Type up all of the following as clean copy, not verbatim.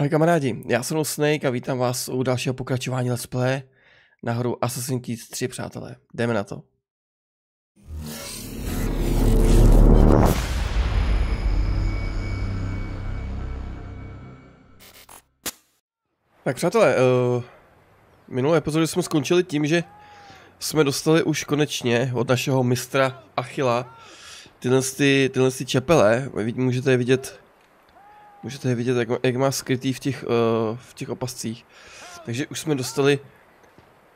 Ahoj kamarádi, já jsem Snake a vítám vás u dalšího pokračování Let's Play na hru Assassin's Creed 3, přátelé. Jdeme na to. Tak přátelé, minulé epizody jsme skončili tím, že jsme dostali už konečně od našeho mistra Achilla tyhle čepele. Můžete je vidět, jak má skrytý v těch opascích. Takže už jsme dostali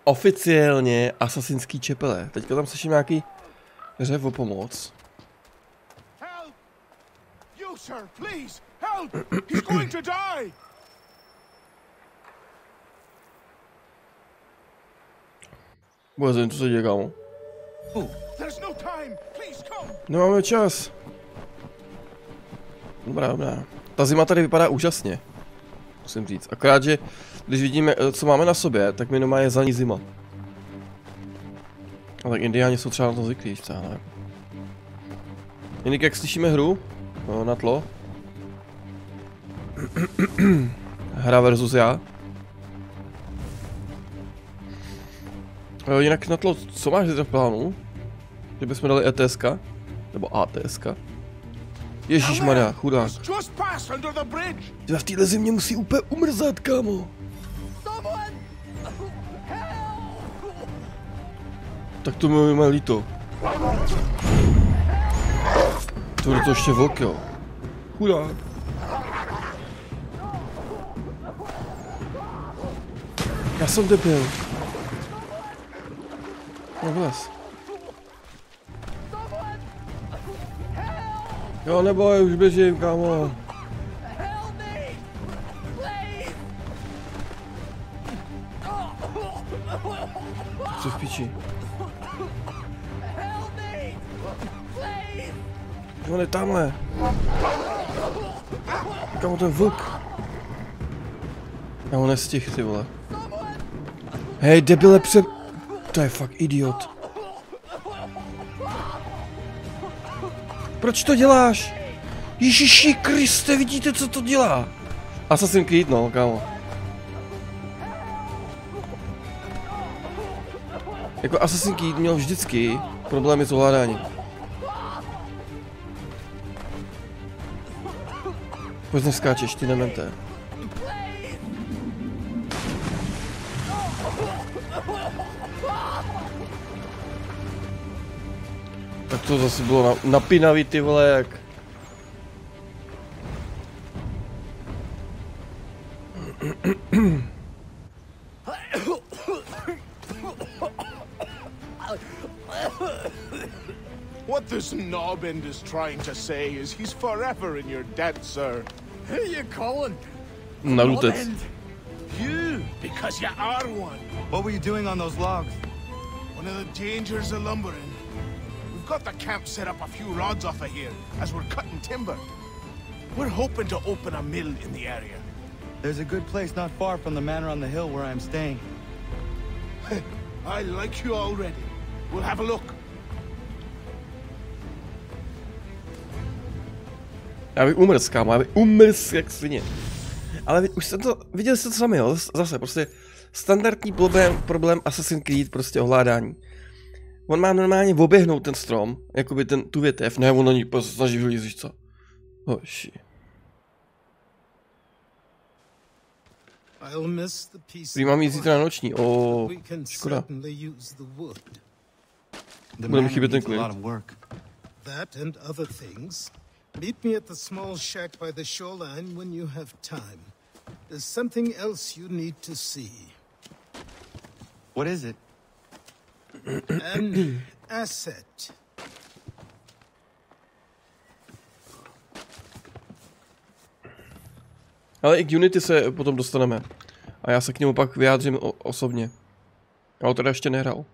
oficiálně asasinský čepele. Teďka tam slyším nějaký řev o pomoc. Bože, co se děje, kámo? Nemáme čas. Dobrá. Ta zima tady vypadá úžasně. Musím říct. Akorát, že když vidíme, co máme na sobě, tak mi doma je za ní zima. Ale tak indiáni jsou třeba na to zvyklí, ne? Jinak jak slyšíme hru na tlo. Hra versus já. Jinak na tlo, co máš v plánu? Že bychom dali ETSK? Nebo ATSK? Ježišmarja, chudák. V téhle zimě musí úplně umrzat, kámo. Tak to mi má líto. To je to ještě vlk, jo. Chudák. Já jsem debil. No vles. Jo, neboj, už běžím, kámo. Co v piči? On je tamhle. Kámo, ten vlk. Já ho nestih, ty vole. Hej, debile, to je fakt idiot. Proč to děláš? Ježiši Kriste, vidíte, co to dělá? Assassin's Creed, no, kámo. Jako Assassin's Creed měl vždycky problémy s ovládáním. Proč neskáčeš, ty demente? Tak to zase bylo napínavý, ty vole, jak... What this knobend is trying to say is he's forever in your debt, sir. Who you calling? Narutec. You, because you are one. What were you doing on those logs? One of the dangers of lumbering. We've got the camp set up a few rods off of here as we're cutting timber. We're hoping to open a mill in the area. There's a good place not far from the manor on the hill where I'm staying. I like you already. We'll have a look. Já bych umrz, kámo, já bych umrz jak svině. Ale už jsem to, viděli jste to sami, jo? Zase prostě standardní problém Assassin's Creed, prostě ovládání. On má normálně oběhnout ten strom, jakoby tu větev, ne, on na ní snaží vylízt, víš co? Hoši. Prý mám jít zítra na noční, škoda. Bude mi chybět ten klid. Meet me at the small shack by the shoreline when you have time. There's something else you need to see. What is it? An asset. Ale i k Unity se potom dostaneme. A já se k němu pak vyjádřím osobně. Já ho teda ještě nehrál.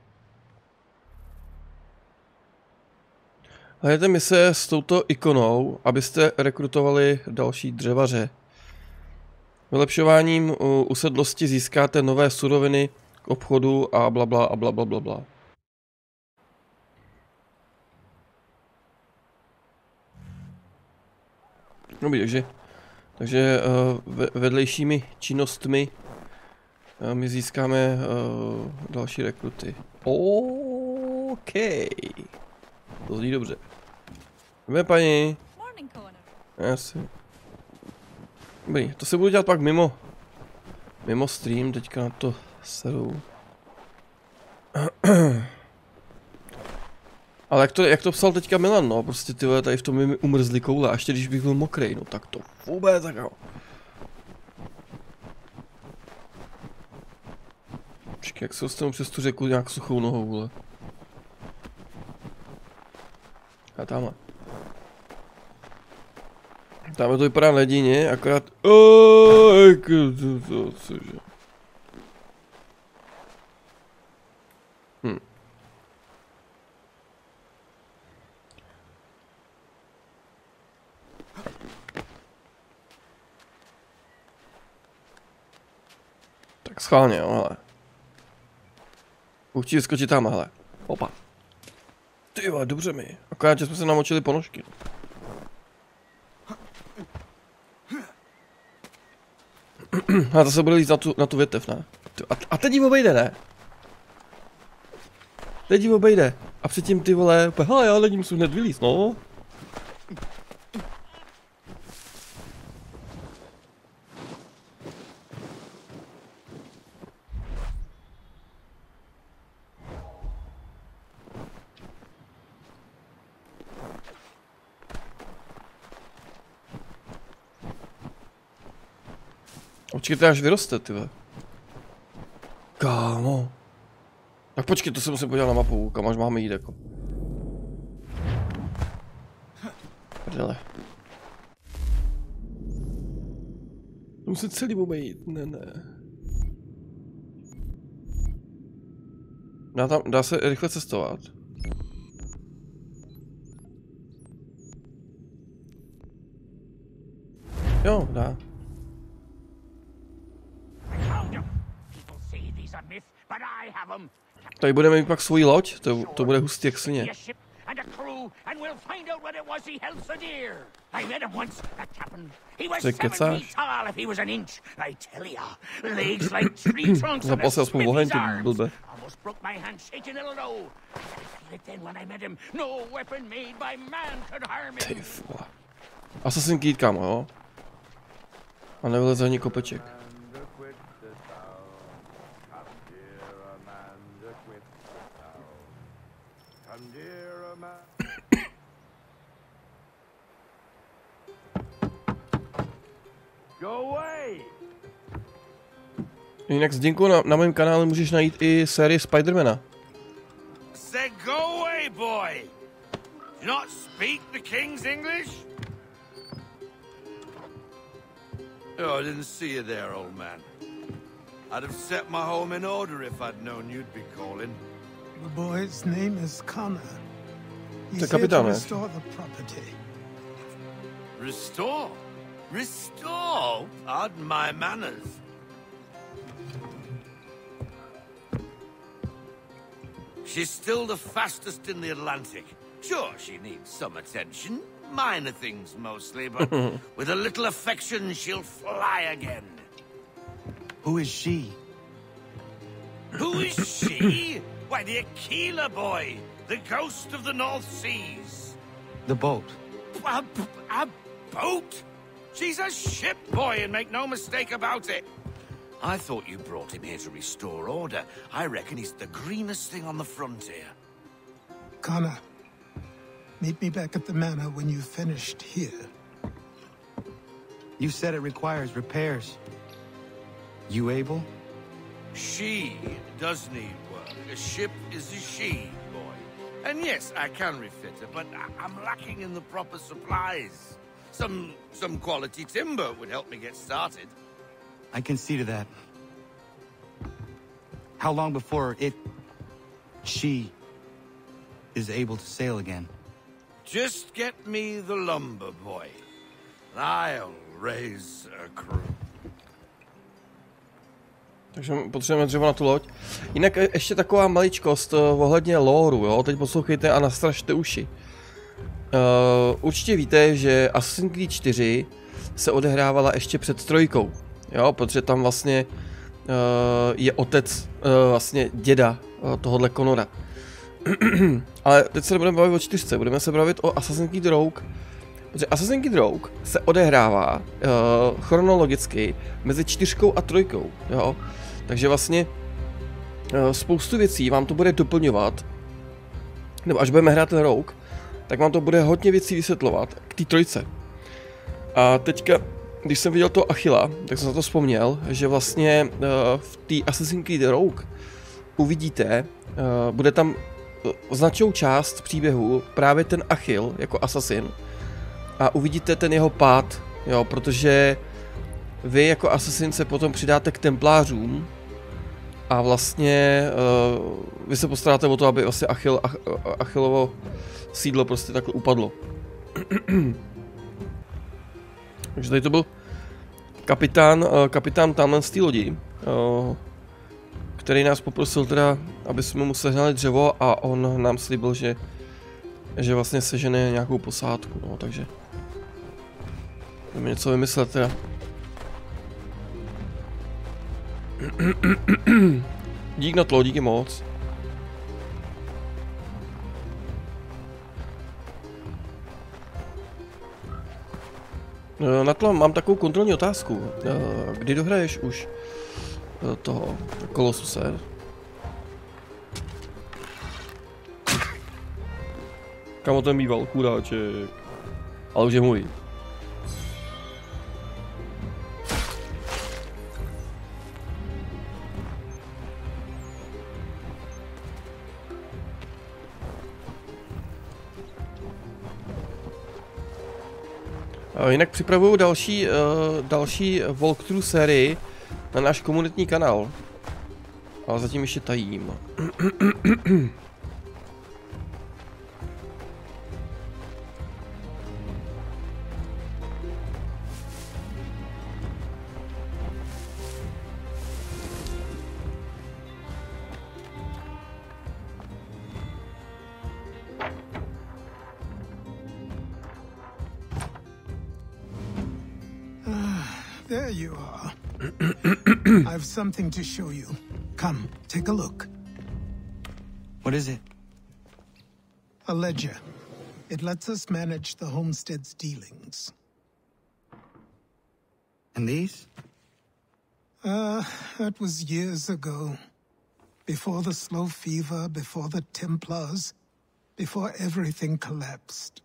Hledajte mise s touto ikonou, abyste rekrutovali další dřevaře. Vylepšováním usedlosti získáte nové suroviny k obchodu a blabla a blablabla. Dobrý, takže Takže vedlejšími činnostmi my získáme další rekruty. OK. To zní dobře. Dobré, paní. Jasně. Dobrý, to se budu dělat pak mimo stream, teďka na to sedu. Ale jak to psal teďka Milan, no, prostě ty vole, tady v tom mi umrzly koule, a ještě když bych byl mokrej, no tak to vůbec tak jo. Počkej, jak se dostanu přes tu řeku nějak suchou nohou, vole. A tamhle. Tamhle to vypadá ledině, akorát... Cože? Tak schválně, jo, hele. Chci vyskočit tam, hele. Opa. Ty vole, dobře mi. Akorát, že jsme se namočili ponožky. A to se bude líst na tu větev, ne? A teď jí obejde, ne? Teď jí obejde. A předtím ty vole, hele, já lidi musím hned vylízt, no. Počkejte, až vyroste, tyhle. Kámo. Tak počkej, to se musím podívat na mapu, kam až máme jít, jako. Prdele. To musím celý obejít, ne. Dá se rychle cestovat. Jo, dá. Tady budeme mít pak svoji loď, to bude hustý jak svině. Ty kecáš? Zapal se aspoň oheň, ty blbe. Ty vole. Assassin's Creed, kámo, jo? A nevyleze ani kopeček. Jinak Zdenku, na mém kanále můžeš najít i sérii Spidermana. Said go away, boy. Do not speak the king's English? Oh, I didn't see you there, old man. I'd have set my home in order if I'd known you'd be calling. The boy's name is Connor. He's here to restore the property. Restore? Restore? Pardon my manners. She's still the fastest in the Atlantic. Sure, she needs some attention. Minor things mostly, but with a little affection, she'll fly again. Who is she? Who is she? Why, the Aquila boy, the ghost of the North Seas. The boat. A boat? She's a ship boy, and make no mistake about it. I thought you brought him here to restore order. I reckon he's the greenest thing on the frontier. Connor, meet me back at the manor when you've finished here. You said it requires repairs. You able? She does need work. A ship is a she, boy. And yes, I can refit her, but I'm lacking in the proper supplies. Some quality timber would help me get started. I can see to that. How long before she is able to sail again? Just get me the lumber, boy, and I'll raise a crew. Takže potřebujeme dřevo na tu loď. Jinak ještě taková maličkost ohledně lóru, jo? Teď poslouchejte a nastražte uši. Určitě víte, že Assassin's Creed 4 se odehrávala ještě před trojkou. Jo, protože tam vlastně je otec vlastně děda tohohle Conora. Ale teď se nebudeme bavit o 4, budeme se bavit o Assassin's Creed Rogue. Protože Assassin's Creed Rogue se odehrává chronologicky mezi 4 a 3. Jo? Takže vlastně spoustu věcí vám to bude doplňovat, nebo až budeme hrát ten Rogue, tak vám to bude hodně věcí vysvětlovat k té 3. A teďka, když jsem viděl toho Achilla, tak jsem na to vzpomněl, že vlastně v té Assassin's Creed Rogue uvidíte, bude tam značnou část příběhu právě ten Achill jako asasin a uvidíte ten jeho pád, jo, protože vy jako asasin se potom přidáte k templářům a vlastně vy se postaráte o to, aby vlastně Achillovo sídlo prostě takhle upadlo. Takže tady to byl kapitán tamhle z té lodi, který nás poprosil teda, aby jsme mu sehnali dřevo a on nám slíbil, že vlastně sežene nějakou posádku, no, takže budeme něco vymyslet teda. Dík na tlo, díky moc. Na tlo mám takovou kontrolní otázku. Kdy dohraješ už toho Kolosuse? Kamo ten býval, chudáček. Ale už je můj. Jinak připravuju další walkthrough sérii na náš komunitní kanál. Ale zatím ještě tajím. There you are. I've something to show you. Come, take a look. What is it? A ledger. It lets us manage the homestead's dealings. And these? That was years ago. Before the slow fever, before the Templars, before everything collapsed.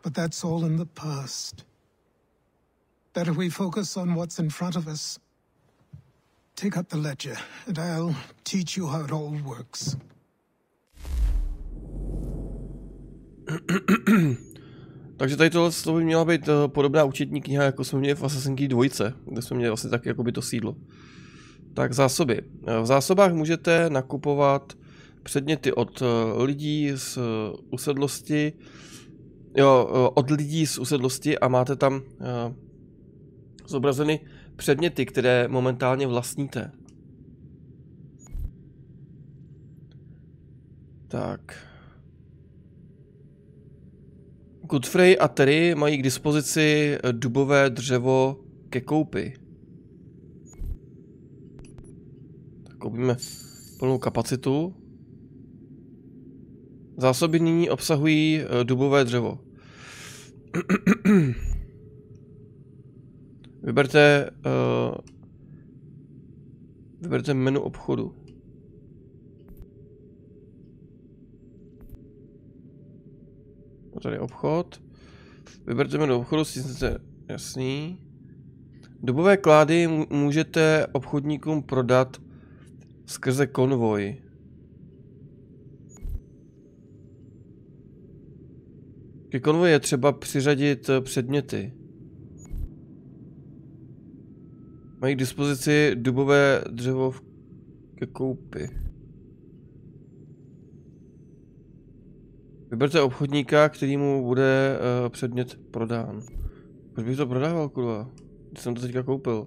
But that's all in the past. Better we focus on what's in front of us. Take up the ledger, and I'll teach you how it all works. Takže tady tohle by měla být podobná účetní kniha, jako jsme měli v Assassin's Creed 2, kde jsme měli vlastně tak jakoby to sídlo. Tak zásoby. V zásobách můžete nakupovat předměty od lidí z usedlosti, od lidí z usedlosti a máte tam zobrazeny předměty, které momentálně vlastníte. Tak. Godfrey a Terry mají k dispozici dubové dřevo ke koupi. Tak koupíme plnou kapacitu. Zásoby nyní obsahují dubové dřevo. Vyberte menu obchodu. Tady je obchod. Vyberte menu obchodu, stisněte jasný. Dubové klády můžete obchodníkům prodat skrze konvoj. Ke konvoji je třeba přiřadit předměty. Mají k dispozici dubové dřevo ke koupi. Vyberte obchodníka, kterýmu bude předmět prodán. Proč bych to prodával, kurva? Když jsem to teďka koupil.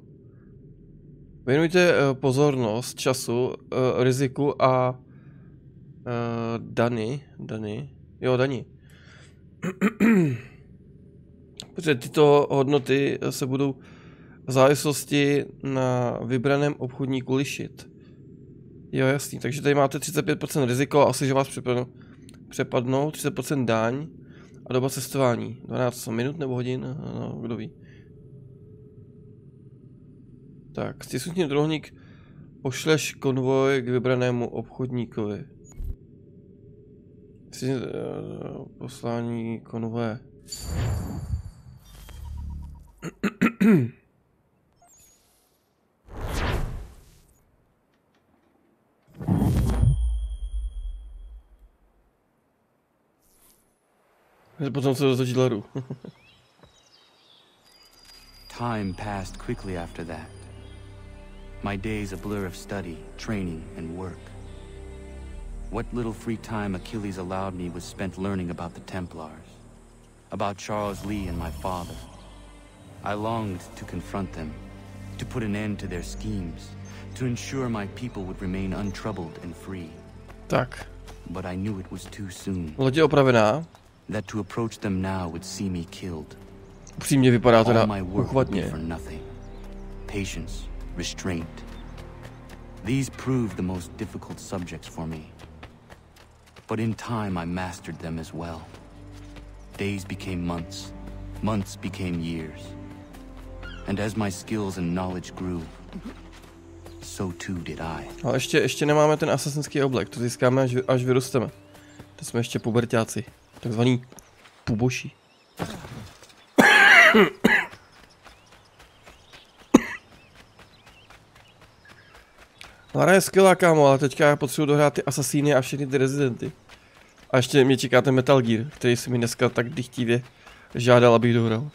Věnujte pozornost, času, riziku a dani. Jo, dani. Protože tyto hodnoty se budou v závislosti na vybraném obchodníku lišit. Jo, jasný, takže tady máte 35% riziko, asi že vás přepadnou, 30% daň a doba cestování. 12 minut nebo hodin, no, kdo ví. Tak, stisnutím trojuhelník pošleš konvoj k vybranému obchodníkovi. Poslání konvoje. Potom se dotočí dlaru. Time passed quickly after that. My days a blur of study, training, and work. What little free time Achilles allowed me was spent learning about the Templars, about Charles Lee and my father. I longed to confront them, to put an end to their schemes, to ensure my people would remain untroubled and free. Tak. But I knew it was too soon. Loď je opravená. That to approach them now would see me killed. Upřímně vypadá teda All my work would be uchvatně. for nothing. Patience, restraint. These proved the most difficult subjects for me. But in time I mastered them as well. Days became months. Months became years. And as my skills and knowledge grew, so too did I. Ale ještě nemáme ten asasinský oblek, to získáme až vyrosteme. To jsme ještě puberťáci. Takzvaný puboši. Lara je skvělá, kámo, ale teďka já potřebuji dohrát ty asasíny a všechny ty rezidenty. A ještě mě čeká ten Metal Gear, který si mi dneska tak dychtivě žádal, abych dohrál.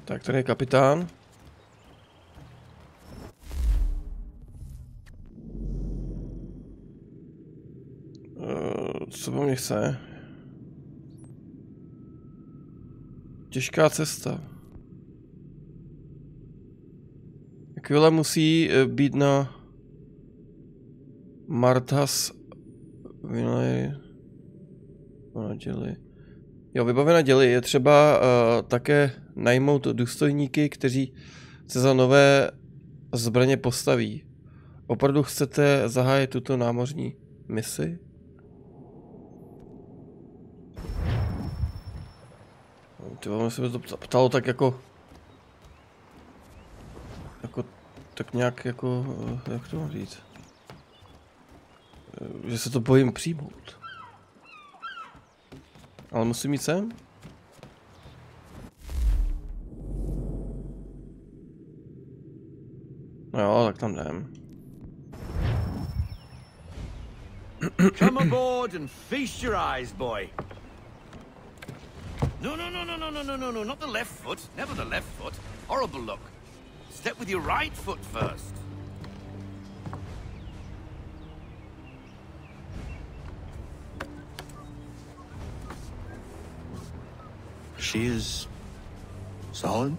Tak, tady je kapitán. Co po mně chce? Těžká cesta. Chvíle musí být na Marthas děli. Jo, vybavena děli. Je třeba také najmout důstojníky, kteří se za nové zbraně postaví. Opravdu chcete zahájit tuto námořní misi? Tyvo, se mi to ptalo tak jako tak nějak jako, jak to mám říct? Že se to bojím přijmout. Ale musím jít sem? No jo, tak tam jdem. Come aboard and feast your eyes, boy. No, not the left foot. Never the left foot. Horrible look. Step with your right foot first. She is solid?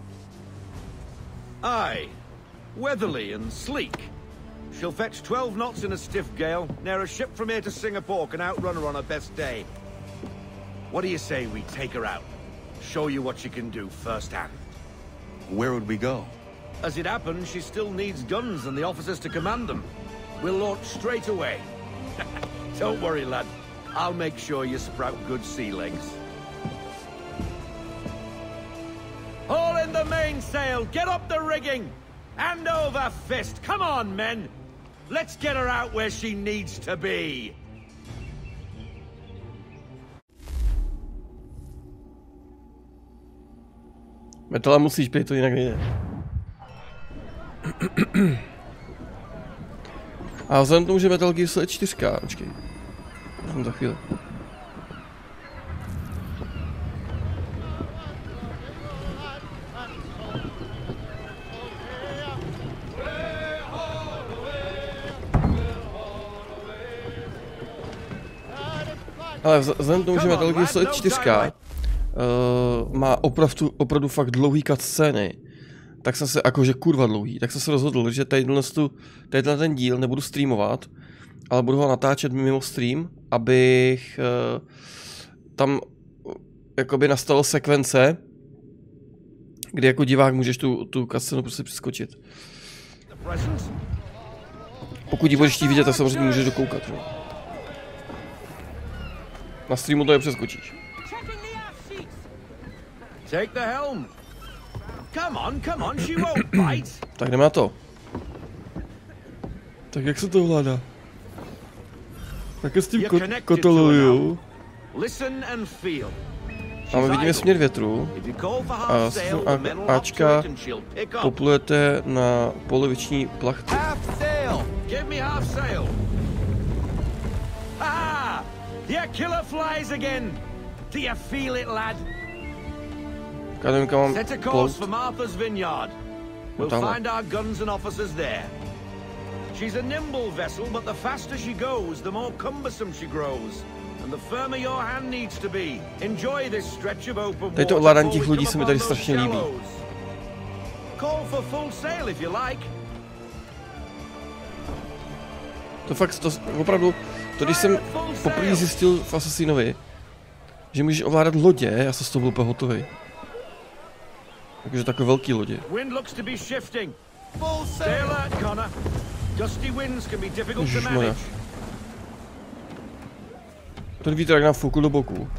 Aye. Weatherly and sleek. She'll fetch 12 knots in a stiff gale, near a ship from here to Singapore can outrun her on her best day. What do you say we take her out? Show you what she can do firsthand. Where would we go? As it happens, she still needs guns and the officers to command them. We'll launch straight away. Don't worry, lad. I'll make sure you sprout good sea legs. Haul in the mainsail! Get up the rigging! Hand over fist! Come on, men! Let's get her out where she needs to be! Metala musíš pět, to jinak nejde. A vzhledem k tomu, že Metal Gear je 4, počkej. Jsem za chvíli. Ale vzhledem k tomu, že Metal Gear Solid 4 má opravdu fakt dlouhý cutscény, tak jsem se, jakože kurva dlouhý, tak jsem se rozhodl, že tady ten díl nebudu streamovat, ale budu ho natáčet mimo stream, abych tam jakoby nastavil sekvence, kdy jako divák můžeš tu cutscénu prostě přeskočit. Pokud ji budeš chtít vidět, tak samozřejmě můžeš dokoukat. Že? Na streamu to nepřeskočíš. Tak jdeme na to. Tak jak se to ovládá? Tak je s tím kotoluju. A my vidíme směr větru. A s tím Ačka poplujete na poloviční plachty. Nevím, kam mám plout. No tamhle. She's a nimble vessel, but the faster she goes, the more cumbersome she grows. And the firmer your hand needs to be. Enjoy this stretch of open water. Tady to ovládání těch lodí se mi tady strašně líbí. Call for full sail if you like. To fakt, to opravdu, to když jsem poprvé zjistil v Assassinovi, že můžeš ovládat lodě, já jsem z toho byl úplně hotový. Takže takové velký lodě. Wind looks to be shifting. Full sail, Connor. Gusty winds can be difficult to manage. Ten vítr jak nám foukl do boku.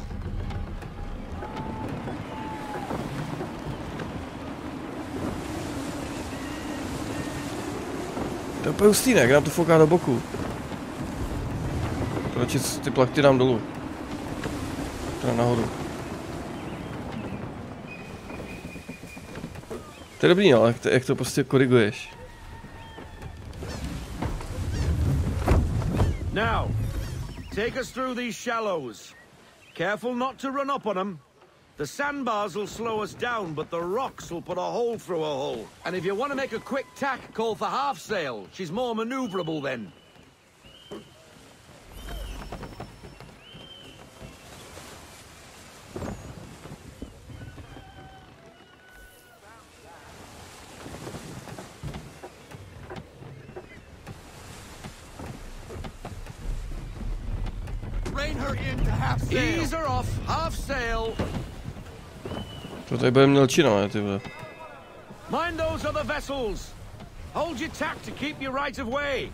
To je úplně hustý, ne? Jak nám to fouká do boku. Radši ty plachty dám dolů. Teda nahoru. To je dobrý, no, jak to prostě koriguješ. Now, take us through these shallows. Careful not to run up on them. The sandbars will slow us down, but the rocks will put a hole through a hole. And if you want to make a quick tack, call for half sail. She's more maneuverable then. Ease her off, half sail. To tady bude mělčina, ne, ty vole. Mind those other vessels. Hold your tack to keep you right of way.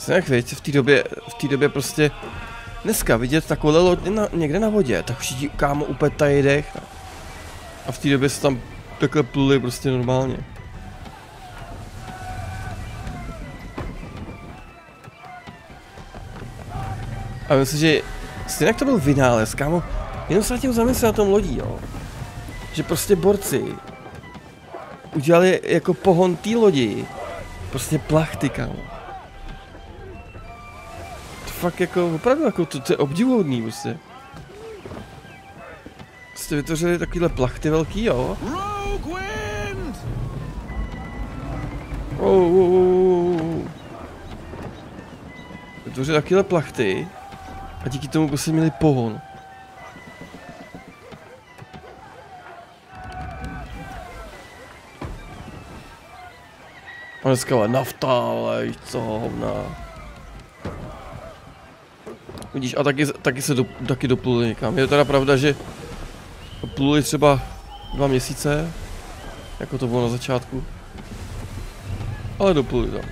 Jak víc, v té době prostě dneska vidět takovou loď někde na vodě, tak už ti kámo úplně tají dech. A v té době se tam takhle pluli prostě normálně. A myslím, že stejně jak to byl vynález, kámo, jenom se na tím zamyslet na tom lodí, jo. Že prostě borci udělali jako pohon té lodi, prostě plachty, kámo. To fakt jako, opravdu jako, to je obdivuhodný, prostě. Jste vytvořili takovýhle plachty velký, jo. Vytvořili takovýhle plachty. A díky tomu prostě měli pohon. A dneska ale nafta, ale víš co, hovna. Vidíš, a taky dopluli někam. Je teda pravda, že pluli třeba 2 měsíce, jako to bylo na začátku. Ale dopluli tam.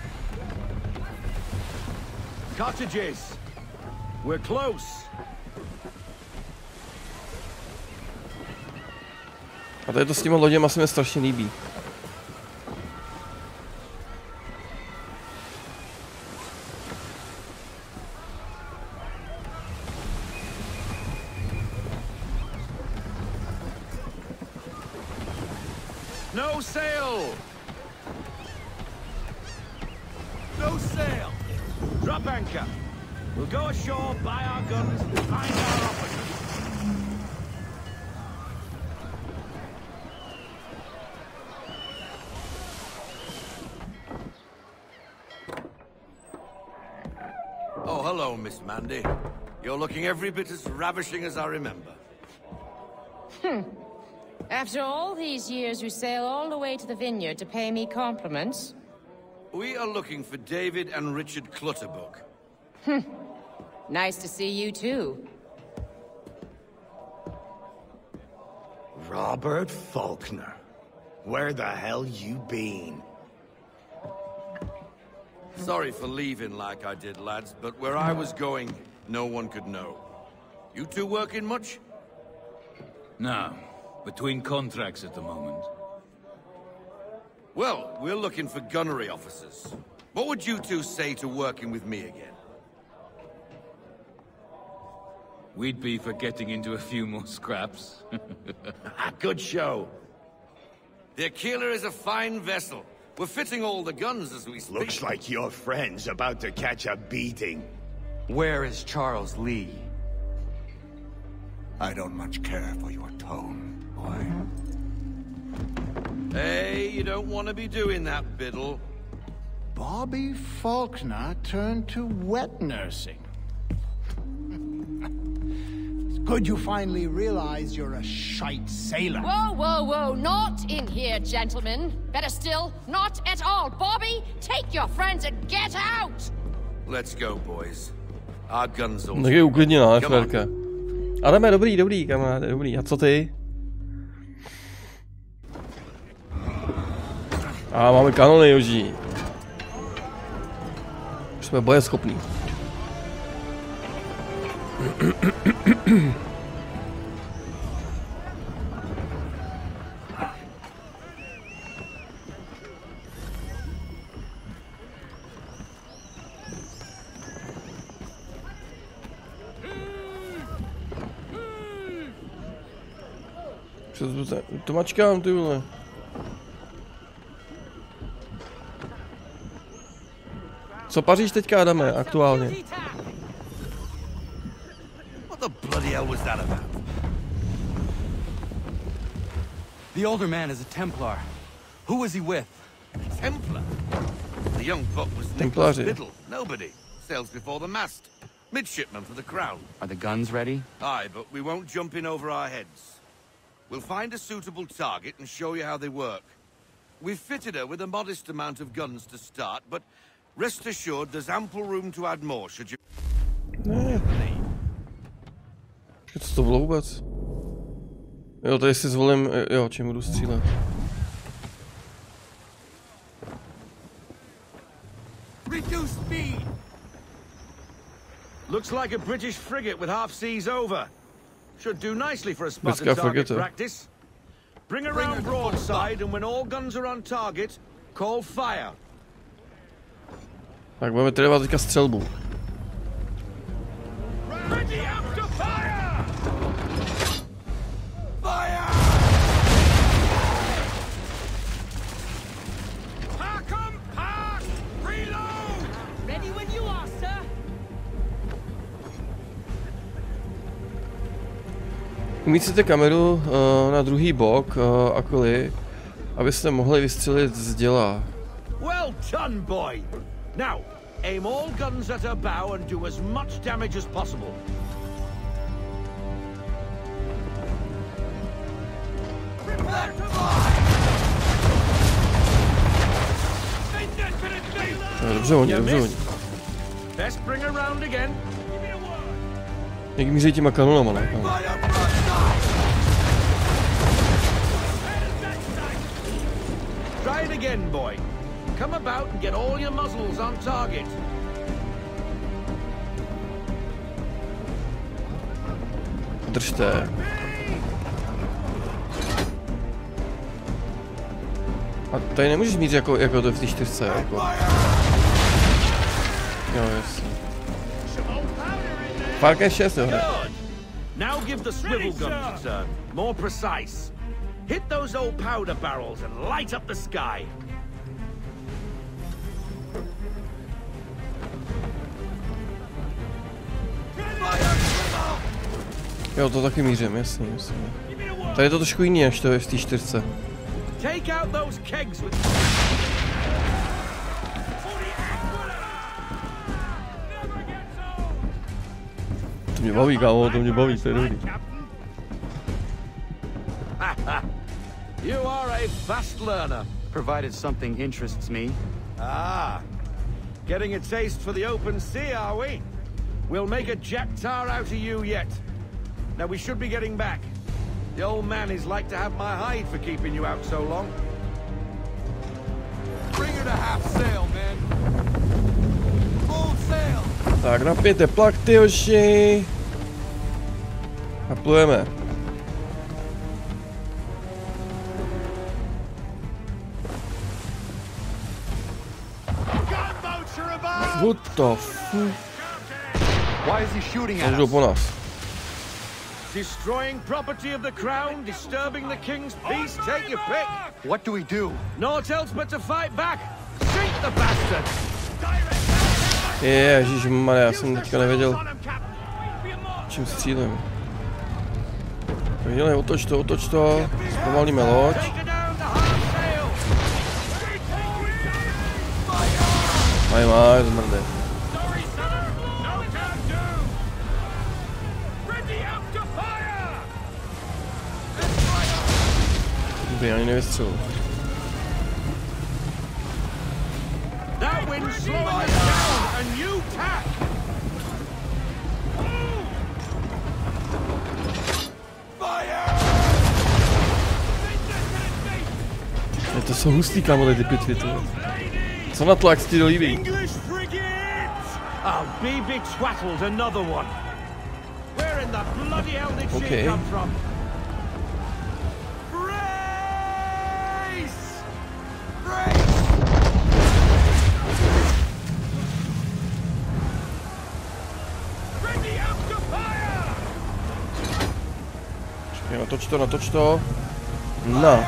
Cottages. We're close. A tady to s těma loděma se mi strašně líbí. No sail. No sail. Drop anchor. We'll go ashore, buy our guns, and find our officers. Oh, hello, Miss Mandy. You're looking every bit as ravishing as I remember. After all these years, you sail all the way to the vineyard to pay me compliments? We are looking for David and Richard Clutterbuck. Nice to see you too. Robert Faulkner. Where the hell you been? Sorry for leaving like I did, lads, but where I was going, no one could know. You two working much? No. Between contracts at the moment. Well, we're looking for gunnery officers. What would you two say to working with me again? We'd be for getting into a few more scraps. Good show. The Aquila is a fine vessel. We're fitting all the guns as we speak. Looks like your friend's about to catch a beating. Where is Charles Lee? I don't much care for your tone, boy. Hey, you don't want to be doing that, Biddle. Bobby Faulkner turned to wet nursing. It's good you finally realize you're a shite sailor. Whoa, whoa, whoa, not in here, gentlemen. Better still, not at all. Bobby, take your friends and get out! Let's go, boys. Our guns all... Tak je uklidněná, Ferka. Adame, dobrý, kamaráde, dobrý. A co ty? A máme kanony, Joží. Už jsme bojeschopní. To mačkám, ty vole. Co paříš teďka, Adame, aktuálně? What the bloody hell was that about? The older man is a Templar. Who was he with? Templar? The young pup was Nicholas Templaři. Biddle. Nobody. Sails before the mast. Midshipman for the crown. Are the guns ready? Aye, but we won't jump in over our heads. We'll find a suitable target and show you how they work. We've fitted her with a modest amount of guns to start, but rest assured there's ample room to add more, should you... Ne. Co to bylo vůbec? Jo, tady si zvolím, jo, čím budu střílet. Reduce speed! Looks like a British frigate with half seas over. Should do nicely for a spotted target practice. Bring around broadside, and when all guns are on target, call fire. Tak budeme trénovat teďka střelbu. Ready up to fire! Fire! Park 'em, park! Reload! Ready when you are, sir. Umístíte kameru na druhý bok Aquily, abyste mohli vystřelit z děla. Well done, boy! Now, aim all guns at her bow and do as much damage as possible. Prepare to fire! Dobře oni. Best bring her round again. Jak míří těma kanonama, ne? Try it again, boy. Come about and get all your muzzles on target. Držte. A tady nemůžeš mít jako to v té 4, jako. Jo, jasně. Far Cry 6, jo. Now give the swivel guns a turn. More precise. Hit those old powder barrels and light up the sky. Jo, to taky mířím, jasně. Tady je to trošku jiný, než to je v té 4. Take out those kegs with... mě baví, kámo, to mě baví, to je dobrý. You are a fast learner. Provided something interests me. Ah, getting a taste for the open sea, are we? We'll make a jack tar out of you yet. Now we should be getting back. The old man is like to have my hide for keeping you out so long. Bring her to half sail, man. Full sail. Tak napijte plachty, hoši. A plujeme. What the fuck? Why is he shooting at Jdou us? po nás. Destroying property of the crown, disturbing the king's peace, take your pick. What do we do? Naught else but to fight back. Shoot the bastard. Ježišmarja, já jsem teďka nevěděl, čím střílím. Viděli, otoč to, zpomalíme loď. Maj, zmrde. Dobrý, ani nevystřelu. That wind's slowing us down. A new tack. To jsou hustý, kámo, ty pitvy, to. Co na to, jak se ti to líbí? English frigates. I'll be betwattled another one. Where in the bloody hell did she come from? Brace! Brace! Ready up to fire! Čekaj, natoč to. No.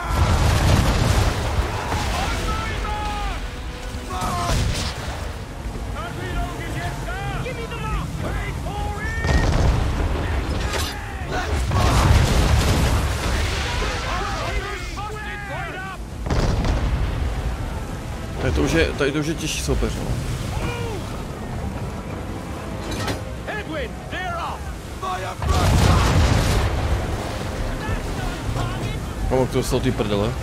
Tady to už je těžší soupeř, no. Komu to dostal ty prdele?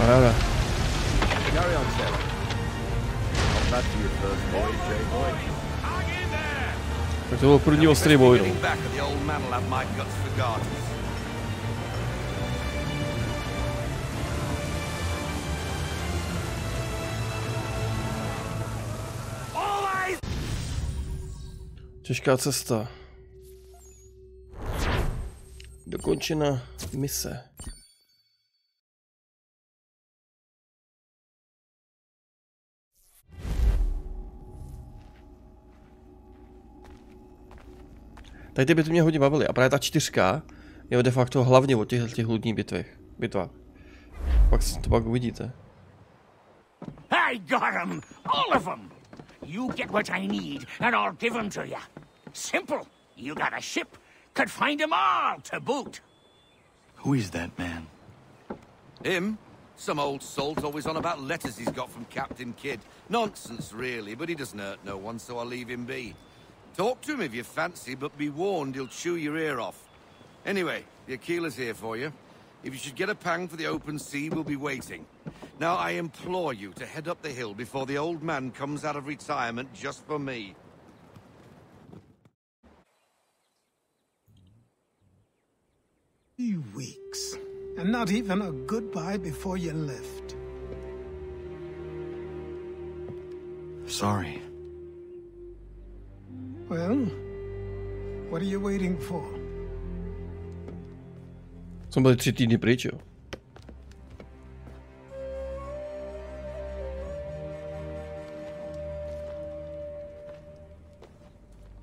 Paráda. Tak to byl první ostrý boj, no. Těžká cesta. Dokončena mise. Tady ty bitvy mě hodně bavily a právě ta 4 je de facto hlavně o těch hludních bitvách. Pak uvidíte. I got 'em, all of 'em. You get what I need, and I'll give 'em to you. Simple. You got a ship, could find 'em all to boot. Who is that man? Him? Some old salt always on about letters he's got from Captain Kidd. Nonsense, really, but he doesn't hurt no one, so I'll leave him be. Talk to him if you fancy, but be warned he'll chew your ear off. Anyway, the Aquila's here for you. If you should get a pang for the open sea, we'll be waiting. Now, I implore you to head up the hill before the old man comes out of retirement just for me. 3 weeks, and not even a goodbye before you left. Sorry. Well, what are you waiting for? Jsme byli 3 týdny pryč, jo.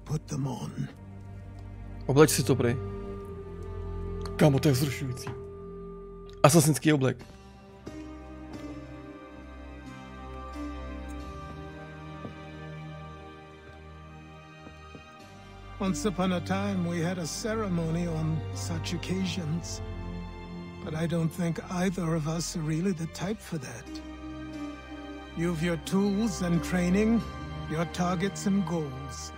Put them on. Obleč si to, prej. Kámo, to je vzrušující. Asasinský oblek. Once upon a time, we had a ceremony on such occasions. But I don't think either of us are really the type for that. You've your tools and training, your targets and goals.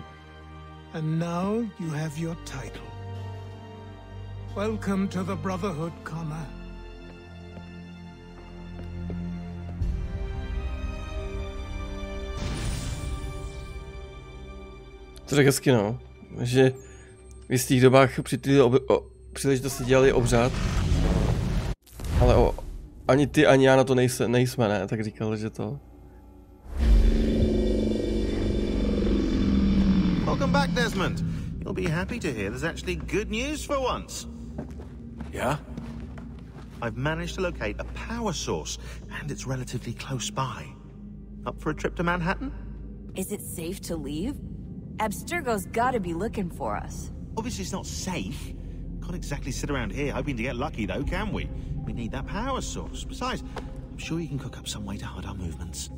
And now you have your title. Welcome to the Brotherhood, Connor. To řekl hezky, no. Že v jistých dobách při té příležitosti dělali obřad. Ale ani ty, ani já na to nejsme, ne? Tak říkal, že to... Welcome back, Desmond. You'll be happy to hear there's actually good news for once. Yeah? I've managed to locate a power source, and it's relatively close by. Up for a trip to Manhattan? Is it safe to leave? Abstergo's gotta be looking for us. Obviously it's not safe. Can't exactly sit around here hoping to get lucky though, can we? We need that power source. Besides, I'm sure you can cook up some way to hide our movements.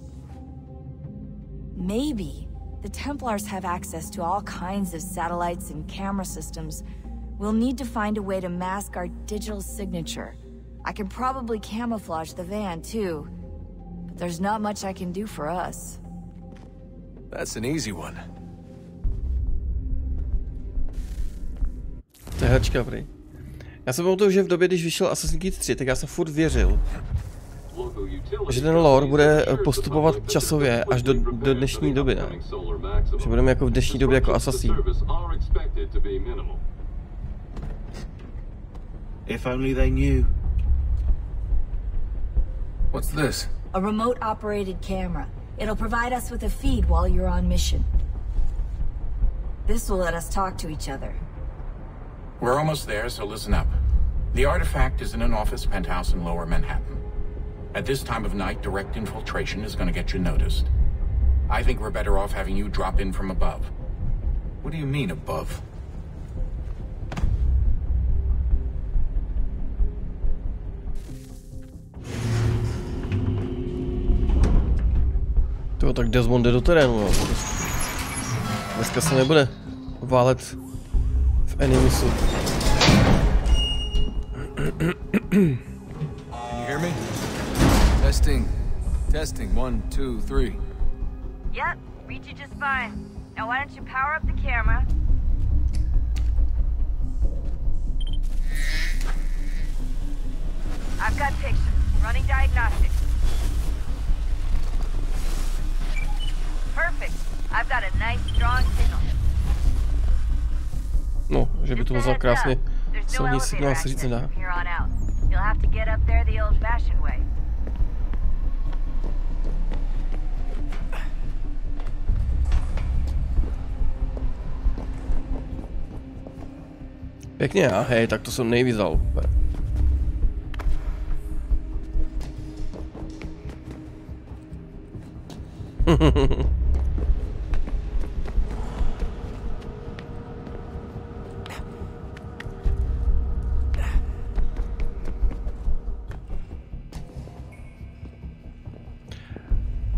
Maybe. The Templars have access to all kinds of satellites and camera systems. We'll need to find a way to mask our digital signature. I can probably camouflage the van too. But there's not much I can do for us. That's an easy one. To je hračka, prý. Já jsem pamatuju, že v době, když vyšel Assassin's Creed 3, tak já jsem furt věřil, že ten lore bude postupovat časově až do dnešní doby, ne? Že budeme jako v dnešní době jako Assassin. If only they knew. What's this? A remote-operated camera. It'll provide us with a feed while you're on mission. This will let us talk to each other. We're almost there, so listen up. The artifact is in an office penthouse in Lower Manhattan. At this time of night, direct infiltration is going to get you noticed. I think we're better off having you drop in from above. What do you mean, above? To tak Desmond jde do terénu, no. Dneska se nebude válet v Enemisu. Can you hear me? Testing. Testing. 1, 2, 3. Yep, read you just fine. Now why don't you power up the camera? I've got pictures. Running diagnostics. Perfect. I've got a nice strong signal. No, že by to vzal krásně silný signál, se říct nedá. You'll have to get up there the old-fashioned way. Pěkně, a hej, tak to jsem nejvízal.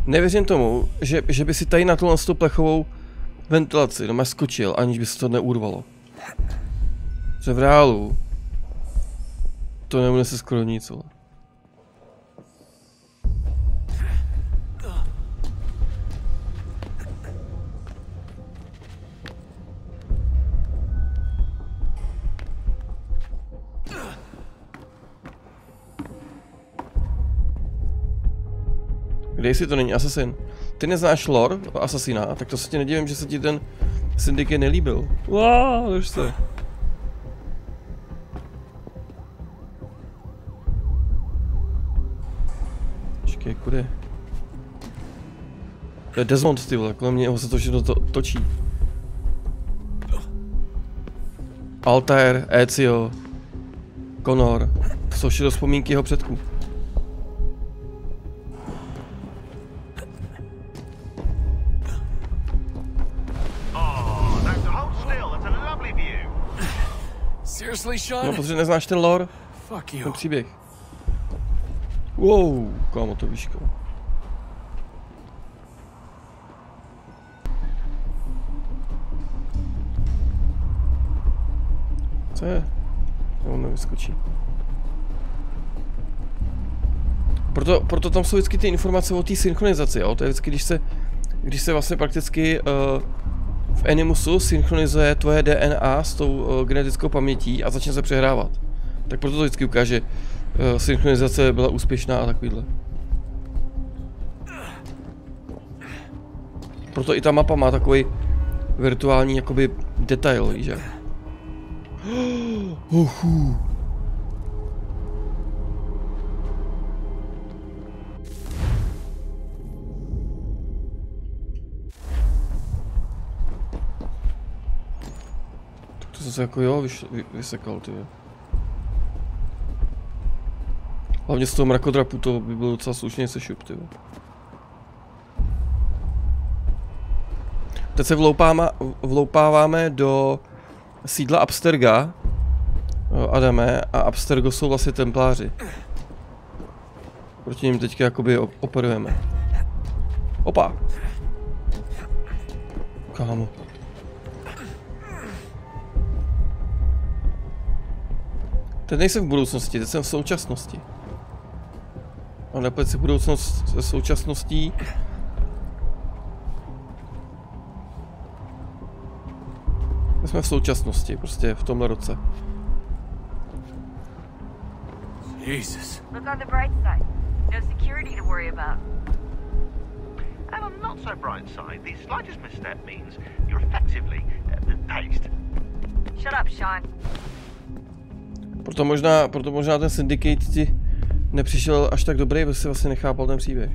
Nevěřím tomu, že by si tady na tuhle plechovou ventilaci doma skočil, aniž by se to neurvalo. Že v reálu to nebude se skoro nic. Kde jsi, to není Assassin? Ty neznáš lore Assassina, tak to se ti nedivím, že se ti ten Syndicate nelíbil. Wow, drž se. Počkej, kudy? To je Desmond, ty vole, kolem něho se to všechno točí. Altair, Ezio, Connor, to jsou všechno vzpomínky jeho předků. No, protože neznáš ten lore, ten příběh. Wow, kámo, to víš, kámo. To je... On nevyskočí. Proto tam jsou vždycky ty informace o té synchronizaci, jo? To je vždycky, když se vlastně prakticky v Animusu synchronizuje tvoje DNA s tou genetickou pamětí a začne se přehrávat. Tak proto to vždycky ukáže, synchronizace byla úspěšná a takovýhle. Proto i ta mapa má takový virtuální jakoby detail, víš, že? Tak to zase jako jo, vysekal, ty. Hlavně z toho mrakodrapu to by bylo docela slušně sešup, ty. Teď se vloupáváme do sídla Absterga, Adame, a Abstergo jsou vlastně templáři. Proti nim teďka jakoby operujeme. Opa! Kámo. Teď nejsem v budoucnosti, teď jsem v současnosti. A nepojď si budoucnost se současností. Jsme v současnosti, prostě v tomhle roce. Jesus. Look on the bright side. No security to worry about. And on the not so bright side, the slightest misstep means you're effectively paced. Shut up, Sean. Proto možná ten Syndicate ti nepřišel až tak dobrý, protože si vlastně nechápal ten příběh.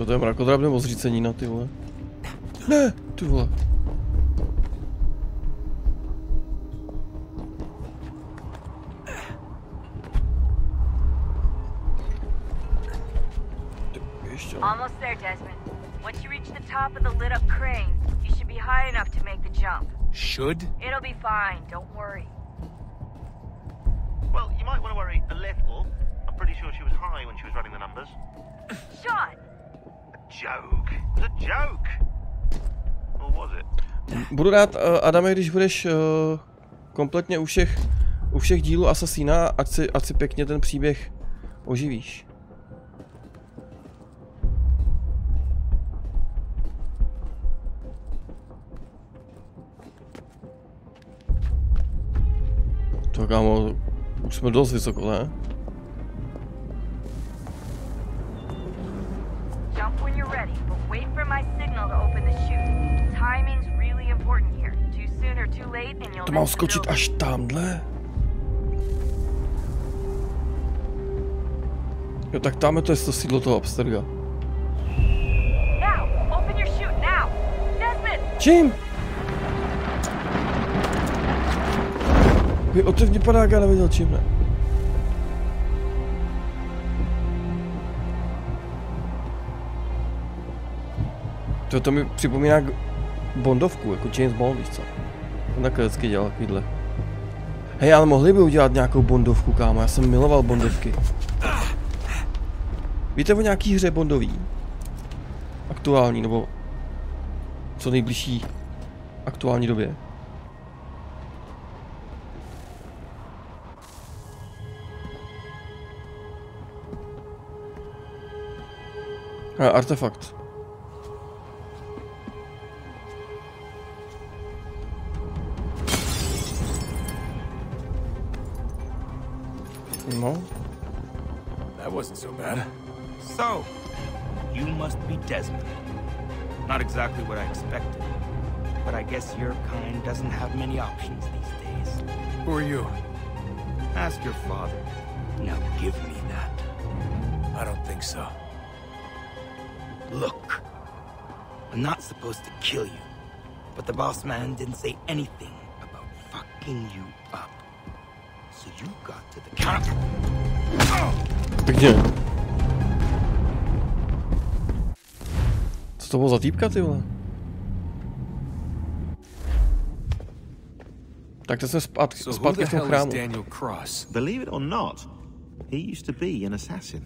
To je mrakodrap nebo zřícenina, ty vole? Ne, ty vole. Almost there, Desmond. Once you reach the top of the lit-up crane, you should be high enough to make the jump. Should? It'll be fine, don't worry. Well, you might want to worry a little. I'm pretty sure she was high when she was running the numbers. Sean! Joke. It was a joke. Or was it? Budu rád, Adame, když budeš kompletně u všech dílů Asasína, ať si pěkně ten příběh oživíš. To kámo, už jsme dost vysoko, ne? To mám skočit až tamhle? Jo, tak tam je to sídlo toho Absterga. Čím? Vy otevně padák, já nevěděl čím, ne? To mi připomíná Bondovku, jako James Bond, víš co? On takhle vždycky dělal takovýhle. Hej, ale mohli by udělat nějakou Bondovku, kámo, já jsem miloval Bondovky. Víte o nějaký hře Bondový? Aktuální, nebo co nejbližší aktuální době? Artefakt. No. That wasn't so bad. So, you must be Desmond. Not exactly what I expected, but I guess your kind doesn't have many options these days. Who are you? Ask your father. Now give me that. I don't think so. Look, I'm not supposed to kill you, but the boss man didn't say anything about fucking you up. Pěkně. Co to bylo za týpka, ty vole? Tak to jsme zpátky v tom chrámu. Believe it or not, he used to be an assassin.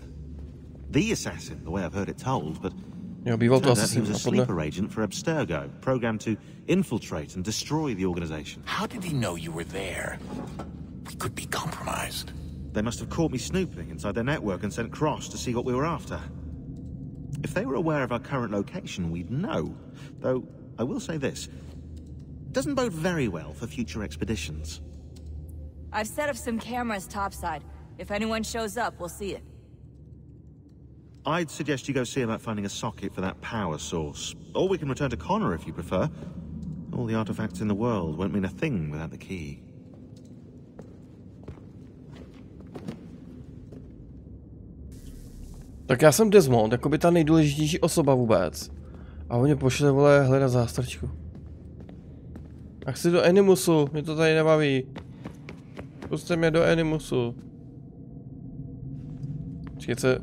The assassin, the way I've heard it told, but jo, býval to he assassin. was a sleeper agent for Abstergo, programmed to infiltrate and destroy the organization. How did he know you were there? We could be compromised. They must have caught me snooping inside their network and sent Cross to see what we were after. If they were aware of our current location, we'd know. Though, I will say this. Doesn't bode very well for future expeditions. I've set up some cameras topside. If anyone shows up, we'll see it. I'd suggest you go see about finding a socket for that power source. Or we can return to Connor if you prefer. All the artifacts in the world won't mean a thing without the key. Tak já jsem Desmond, jakoby ta nejdůležitější osoba vůbec. A on mě pošle, vole, hledat zástrčku. A chci do Animusu, mě to tady nebaví. Puste mě do Animusu. Počkejte.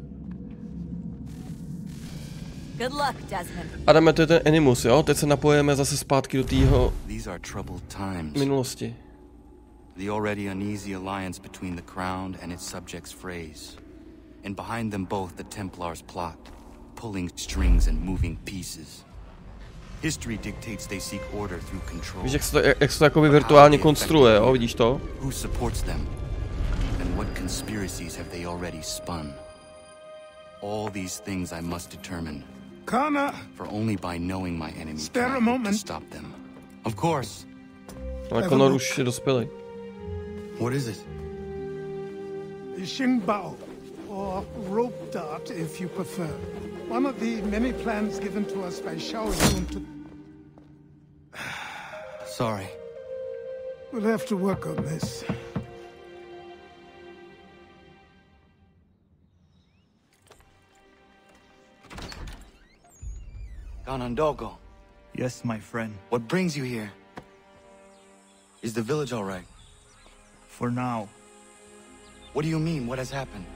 Good luck, Desmond. Adame, to je ten Animus, jo? Teď se napojíme zase zpátky do tého minulosti. The already uneasy alliance between the crown and its subjects frays. And behind them both the Templars plot, pulling strings and moving pieces. History dictates they seek order through control. Víš, jak se to jakoby virtuálně konstruuje, jo? Vidíš to? Who supports them? And what conspiracies have they already spun? All these things I must determine. Connor! For only by knowing my enemy spare can a I moment to stop them. Of course. Ale Connor už je dospělý. What is it? Xingbao, or rope dart if you prefer. One of the many plans given to us by Shaolin to... Sorry. We'll have to work on this. Ganondogo. Yes, my friend. What brings you here? Is the village all right? For now. What do you mean? What has happened?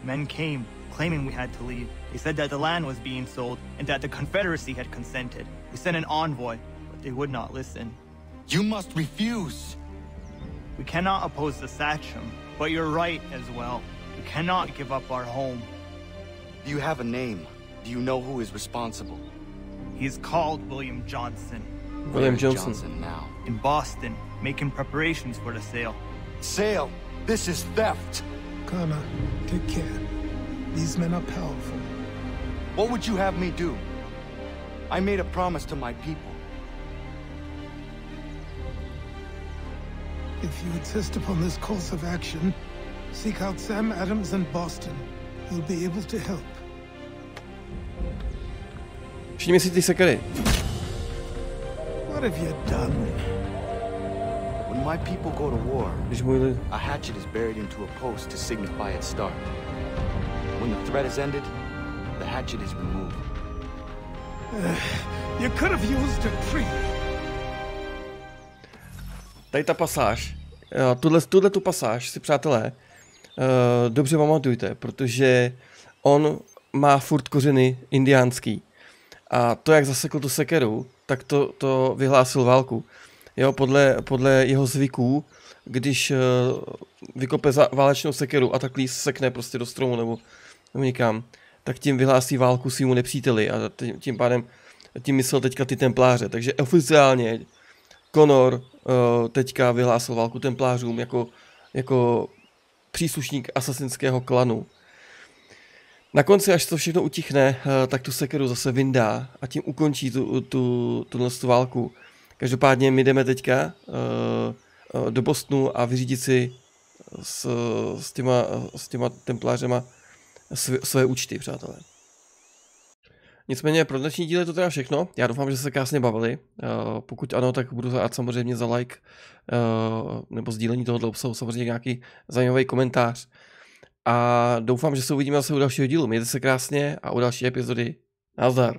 Men came, claiming we had to leave. They said that the land was being sold, and that the Confederacy had consented. We sent an envoy, but they would not listen. You must refuse! We cannot oppose the Sachem, but you're right as well. We cannot give up our home. Do you have a name? Do you know who is responsible? He is called William Johnson. William Johnson now. In Boston, making preparations for the sale. Sale? This is theft! Connor, take care. These men are powerful. What would you have me do? I made a promise to my people. If you insist upon this course of action, seek out Sam Adams in Boston. He'll be able to help. Všimni si ty sekery. What have you done? When my people go to war, a hatchet is buried into a post to signify its start. When the threat is ended, the hatchet is removed. You could have used a tree. Tady ta pasáž, tuhle tu pasáž si, přátelé, dobře pamatujte, protože on má furt kořeny indiánský. A to, jak zasekl tu sekeru, tak to vyhlásil válku. Jo, podle jeho zvyků, když vykope válečnou sekeru a takhle sekne prostě do stromu nebo někam, tak tím vyhlásí válku svýmu nepříteli a tím pádem tím myslel teďka ty templáře. Takže oficiálně Connor teďka vyhlásil válku templářům jako příslušník asasinského klanu. Na konci, až to všechno utichne, tak tu sekeru zase vyndá a tím ukončí tu válku. Každopádně my jdeme teďka do Bostonu a vyřídit si s těma templářema své účty, přátelé. Nicméně pro dnešní díl je to teda všechno. Já doufám, že se krásně bavili. Pokud ano, tak budu rád samozřejmě za like nebo sdílení tohoto obsahu, samozřejmě nějaký zajímavý komentář. A doufám, že se uvidíme zase u dalšího dílu. Mějte se krásně a u další epizody. Nazdar.